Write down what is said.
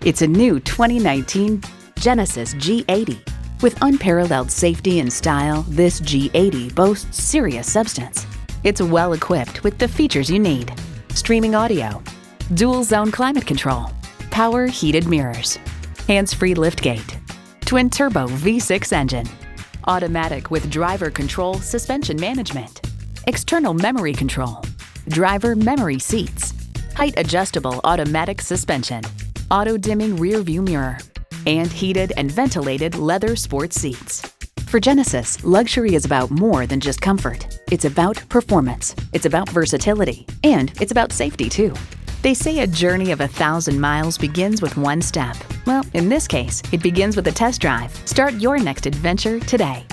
It's a new 2019 Genesis G80. With unparalleled safety and style, this G80 boasts serious substance. It's well equipped with the features you need: streaming audio, dual zone climate control, power heated mirrors, hands-free liftgate, twin turbo V6 engine, automatic with driver control suspension management, external memory control, driver memory seats, height adjustable automatic suspension, auto dimming rear view mirror, and heated and ventilated leather sports seats. For Genesis, luxury is about more than just comfort. It's about performance, it's about versatility, and it's about safety too. They say a journey of 1,000 miles begins with one step. Well, in this case, it begins with a test drive. Start your next adventure today.